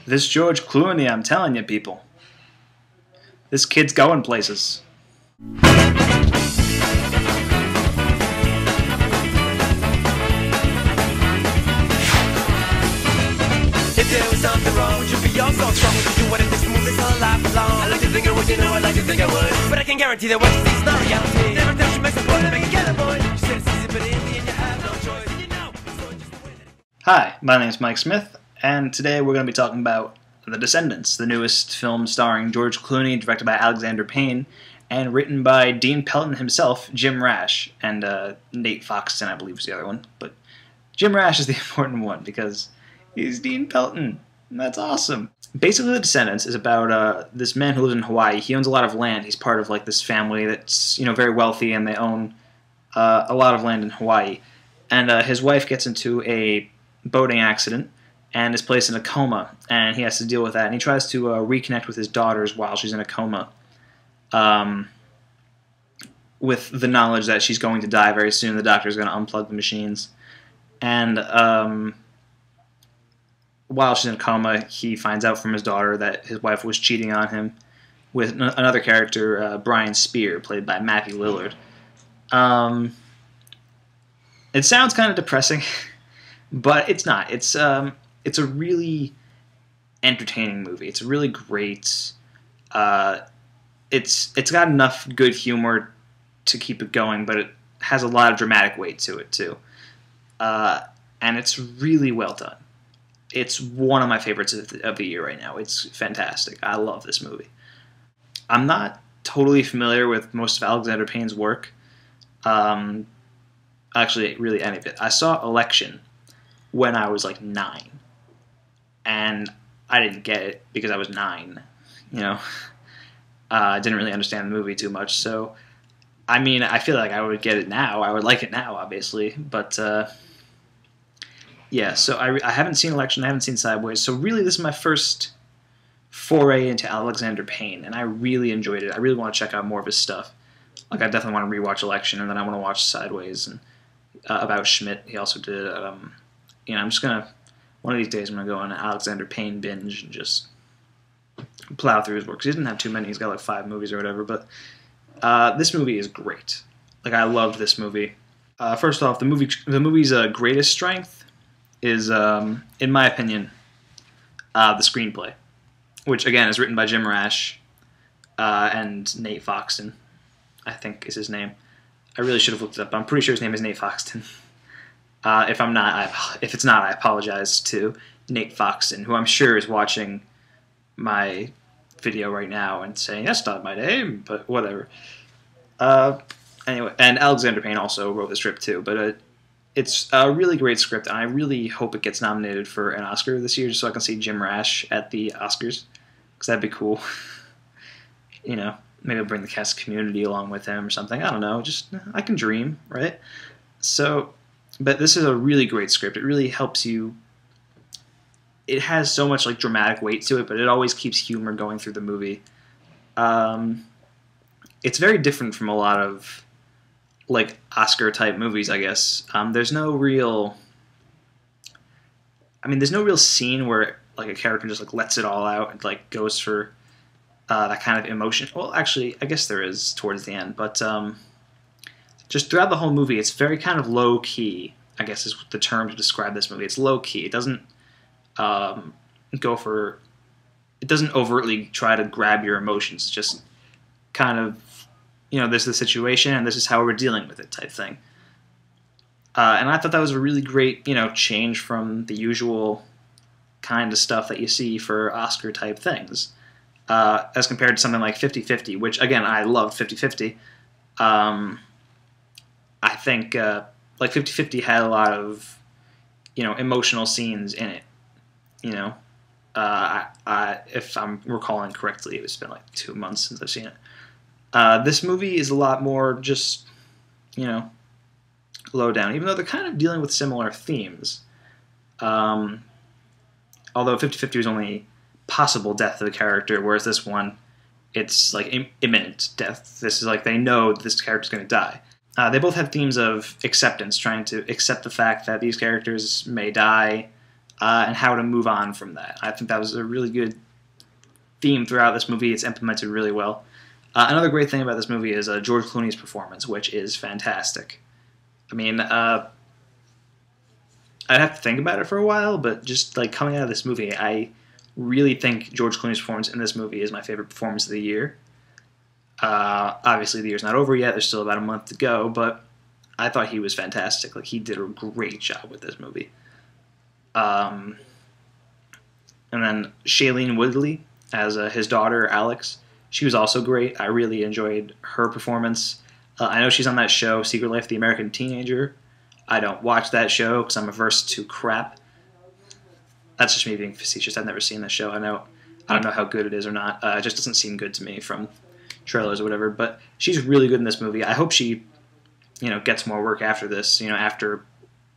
This George Clooney, I'm telling you, people. This kid's going places. If there was something wrong, would you be all so strong? Would you do what it takes to move this whole life along? I like to think I would, you know, I like to think I would. But I can guarantee that what you see is not reality. Never tell you makes a point to make it get a boy. You said it's easy, but in the end you have no choice. And you know, so just the way that... Hi, my name is Mike Smith, and today we're going to be talking about The Descendants, the newest film starring George Clooney, directed by Alexander Payne, and written by Dean Pelton himself, Jim Rash, and Nate Faxon, I believe, is the other one. But Jim Rash is the important one because he's Dean Pelton, and that's awesome. Basically, The Descendants is about this man who lives in Hawaii. He owns a lot of land. He's part of like this family that's very wealthy, and they own a lot of land in Hawaii. And his wife gets into a boating accident and is placed in a coma, and he has to deal with that. And he tries to reconnect with his daughters while she's in a coma, with the knowledge that she's going to die very soon. The doctor's going to unplug the machines. And while she's in a coma, he finds out from his daughter that his wife was cheating on him with another character, Brian Spear, played by Matthew Lillard. It sounds kind of depressing, but it's not. It's a really entertaining movie. It's really great. It's got enough good humor to keep it going, but it has a lot of dramatic weight to it too. And it's really well done. It's one of my favorites of the year right now. It's fantastic. I love this movie. I'm not totally familiar with most of Alexander Payne's work. Actually, really any of it. I saw Election when I was like 9. And I didn't get it because I was 9. I didn't really understand the movie too much. So, I mean, I feel like I would get it now. I would like it now, obviously. But, yeah, so I haven't seen Election. I haven't seen Sideways. So, really, this is my first foray into Alexander Payne. And I really enjoyed it. I really want to check out more of his stuff. Like, I definitely want to rewatch Election. And then I want to watch Sideways. And about Schmidt, he also did. I'm just going to... One of these days I'm going to go on an Alexander Payne binge and just plow through his work. 'Cause he doesn't have too many. He's got like 5 movies or whatever. But this movie is great. Like, I loved this movie. First off, the movie's greatest strength is, in my opinion, the screenplay. Which, again, is written by Jim Rash and Nate Faxon, I think is his name. I really should have looked it up. I'm pretty sure his name is Nate Faxon. If it's not, I apologize to Nate Faxon, who I'm sure is watching my video right now and saying, that's not my name, but whatever. Anyway, and Alexander Payne also wrote the script too, but it's a really great script, and I really hope it gets nominated for an Oscar this year, just so I can see Jim Rash at the Oscars, because that'd be cool. Maybe I'll bring the cast community along with him or something. I don't know, just, I can dream, right? So... But this is a really great script. It really helps you. It has so much like dramatic weight to it, but it always keeps humor going through the movie. It's very different from a lot of like Oscar type movies, I guess. There's no real. There's no real scene where like a character just like lets it all out and like goes for that kind of emotion. Well, actually, I guess there is towards the end, but. Just throughout the whole movie, it's very kind of low-key, I guess is the term to describe this movie. It's low-key. It doesn't it doesn't overtly try to grab your emotions. It's just kind of, this is the situation, and this is how we're dealing with it type thing. And I thought that was a really great, change from the usual kind of stuff that you see for Oscar-type things, as compared to something like 50-50, which, again, I loved 50-50. I think like 50-50 had a lot of emotional scenes in it. If I'm recalling correctly, it's been like 2 months since I've seen it. This movie is a lot more just low down, even though they're kind of dealing with similar themes. Although 50-50 was only possible death of a character, whereas this one, it's like imminent death. This is like they know this character's going to die. They both have themes of acceptance, trying to accept the fact that these characters may die, and how to move on from that. I think that was a really good theme throughout this movie. It's implemented really well. Another great thing about this movie is George Clooney's performance, which is fantastic. I mean, I'd have to think about it for a while, but just like coming out of this movie, I really think George Clooney's performance in this movie is my favorite performance of the year. Obviously, the year's not over yet. There's still about a month to go, but I thought he was fantastic. Like, he did a great job with this movie. And then Shailene Woodley as his daughter, Alex. She was also great. I really enjoyed her performance. I know she's on that show, Secret Life of the American Teenager. I don't watch that show because I'm averse to crap. That's just me being facetious. I've never seen the show. I don't know how good it is or not. It just doesn't seem good to me from trailers or whatever. But she's really good in this movie. I hope she, gets more work after this. After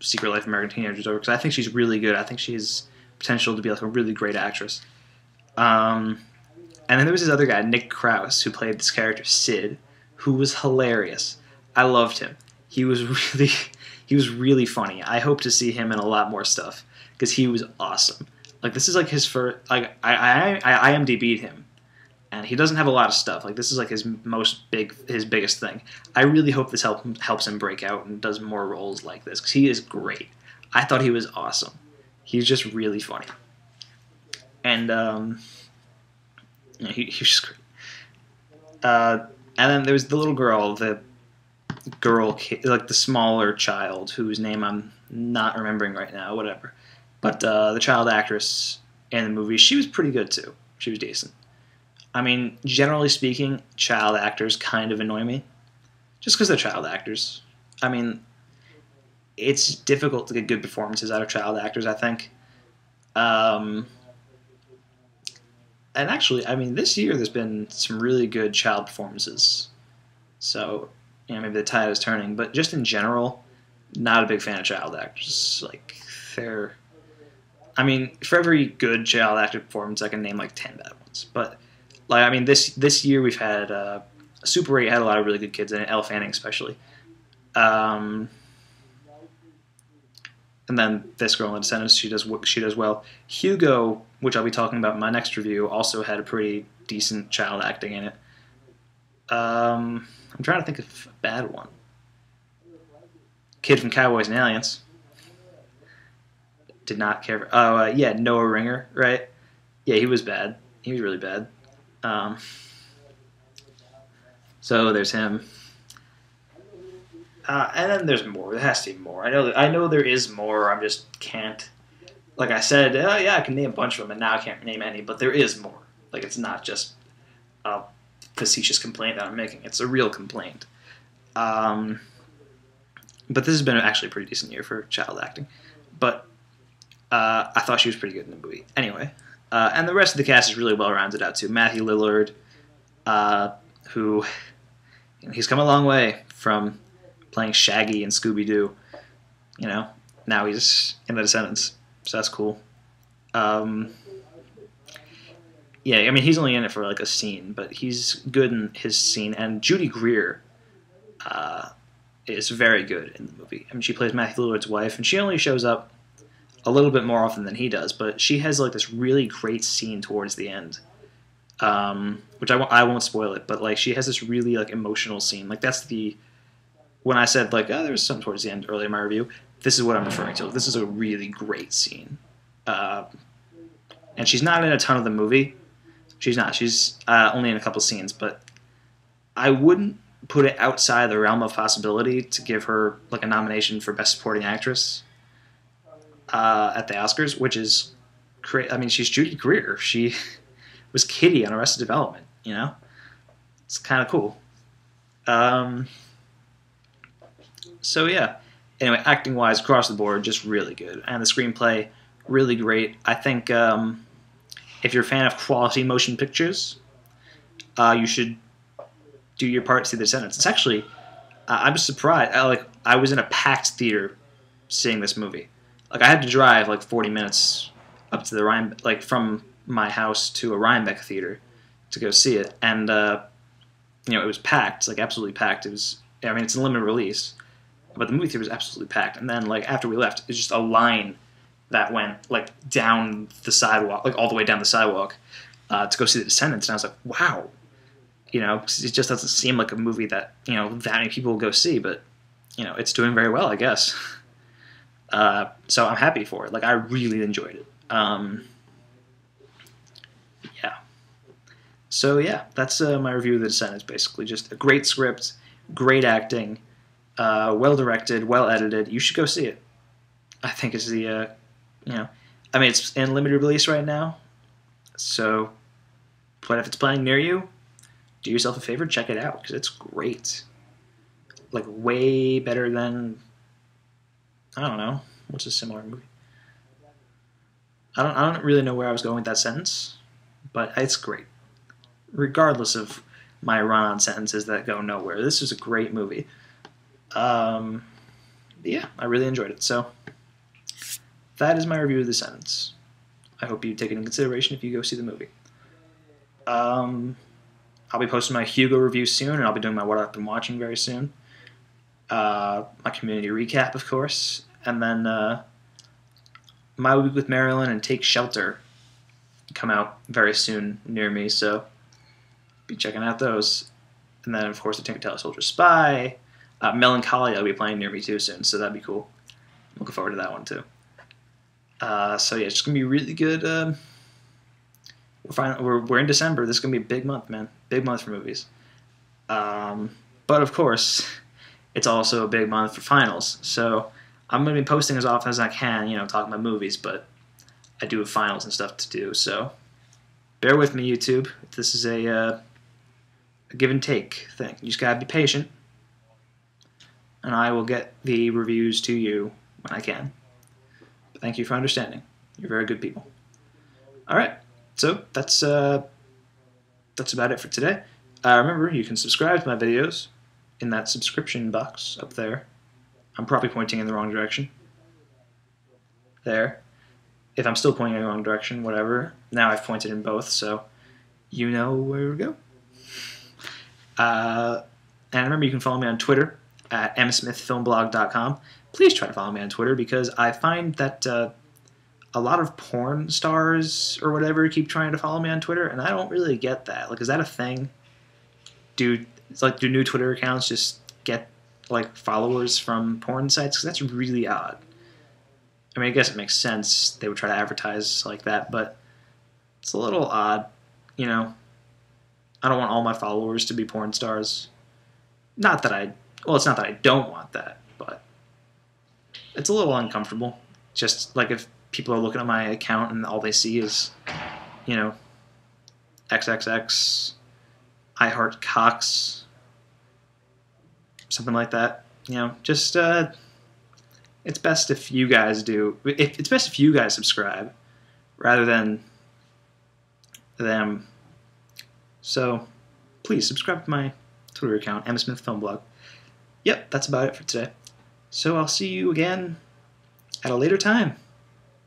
Secret Life of American Teenager is over, because I think she's really good. I think she has potential to be like a really great actress. And then there was this other guy, Nick Krause, who played this character, Sid, who was hilarious. I loved him. He was really funny. I hope to see him in a lot more stuff because he was awesome. Like, this is like his first. Like, I IMDb'd him, and he doesn't have a lot of stuff. Like, this is like his biggest thing. I really hope this helps him break out and does more roles like this because he is great. I thought he was awesome. He's just really funny, and he was just great. And then there's the little girl, the kid, like the smaller child whose name I'm not remembering right now, whatever. But the child actress in the movie, she was pretty good too. She was decent. I mean, generally speaking, child actors kind of annoy me. Just because they're child actors. I mean, it's difficult to get good performances out of child actors, I think. And actually, I mean, this year there's been some really good child performances. So, maybe the tide is turning. But just in general, not a big fan of child actors. Like, for every good child actor performance, I can name like 10 bad ones. But, like, I mean, this year we've had Super 8 had a lot of really good kids in it, Elle Fanning especially. And then this girl in Descendants, she does well. Hugo, which I'll be talking about in my next review, also had a pretty decent child acting in it. I'm trying to think of a bad one. Kid from Cowboys and Aliens. Did not care for... Noah Ringer, right? Yeah, he was bad. He was really bad. So there's him. And then there's more. There has to be more. I know there is more. I just can't. Like I said, I can name a bunch of them, and now I can't name any. But there is more. Like, it's not just a facetious complaint that I'm making. It's a real complaint. But this has been actually a pretty decent year for child acting. But I thought she was pretty good in the movie. Anyway, and the rest of the cast is really well rounded out too. Matthew Lillard, who he's come a long way from playing Shaggy and Scooby-Doo. Now he's in The Descendants, so that's cool. He's only in it for like a scene, but he's good in his scene. And Judy Greer is very good in the movie. I mean, she plays Matthew Lillard's wife, and she only shows up a little bit more often than he does, but she has like this really great scene towards the end, which I won't spoil it, but like she has this really like emotional scene. Like that's when I said like, there was something towards the end earlier in my review, this is what I'm referring to. This is a really great scene. And she's not in a ton of the movie. She's not. She's only in a couple scenes, but I wouldn't put it outside the realm of possibility to give her like a nomination for Best Supporting Actress at the Oscars, which is great. I mean, she's Judy Greer. She was Kitty on Arrested Development, It's kind of cool. So yeah, anyway, acting-wise, across the board, just really good. And the screenplay, really great. I think if you're a fan of quality motion pictures, you should do your part to see The Descendants. It's actually, I'm surprised. I was in a packed theater seeing this movie. Like, I had to drive like 40 minutes up to the Rhinebeck, like from my house to a Rhinebeck theater to go see it. And, it was packed, like absolutely packed. It's a limited release. But the movie theater was absolutely packed. And then, like, after we left, it was just a line that went like down the sidewalk, like all the way down the sidewalk, to go see The Descendants, and I was like, wow, you know, 'cause it just doesn't seem like a movie that, you know, that many people will go see, but you know, it's doing very well, I guess. So I'm happy for it. Like, I really enjoyed it. Yeah. So yeah, that's my review of The Descendants. Basically, just a great script, great acting, well directed, well edited. You should go see it. I think is the you know, I mean, it's in limited release right now. So, but if it's playing near you, do yourself a favor, check it out because it's great. Like way better than, I don't know, what's a similar movie? I don't really know where I was going with that sentence, but it's great. Regardless of my run-on sentences that go nowhere, this is a great movie. Yeah, I really enjoyed it. So that is my review of Descendants. I hope you take it in consideration if you go see the movie. I'll be posting my Hugo review soon, and I'll be doing my What I've Been Watching very soon. My community recap, of course, and then My Week with Marilyn and Take Shelter come out very soon near me, so be checking out those. And then, of course, the Tinker Tailor Soldier Spy. Melancholia will be playing near me too soon, so that'd be cool. I'm looking forward to that one too. So yeah, it's just gonna be really good. We're in December. This is gonna be a big month, man. Big month for movies. But of course, it's also a big month for finals. So I'm gonna be posting as often as I can, you know, talking about movies. But I do have finals and stuff to do, so bear with me, YouTube. This is a give and take thing. You just gotta be patient, and I will get the reviews to you when I can. But thank you for understanding. You're very good people. All right, so that's about it for today. Remember, you can subscribe to my videos in that subscription box up there. I'm probably pointing in the wrong direction. There. If I'm still pointing in the wrong direction, whatever. Now I've pointed in both, so you know where to go. And remember, you can follow me on Twitter at msmithfilmblog.com. Please try to follow me on Twitter because I find that a lot of porn stars or whatever keep trying to follow me on Twitter, and I don't really get that. Like, is that a thing? Do new Twitter accounts just get like followers from porn sites? Because that's really odd. I mean, I guess it makes sense they would try to advertise like that, but it's a little odd, you know. I don't want all my followers to be porn stars. Not that it's not that I don't want that, but it's a little uncomfortable. Just like if people are looking at my account and all they see is, you know, XXX, I Heart Cox, something like that. You know, just it's best if you guys do. It's best if you guys subscribe rather than them. So please subscribe to my Twitter account, msmithfilmblog. Yep, that's about it for today. So I'll see you again at a later time,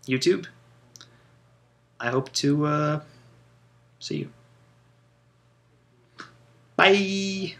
YouTube. I hope to see you. Bye!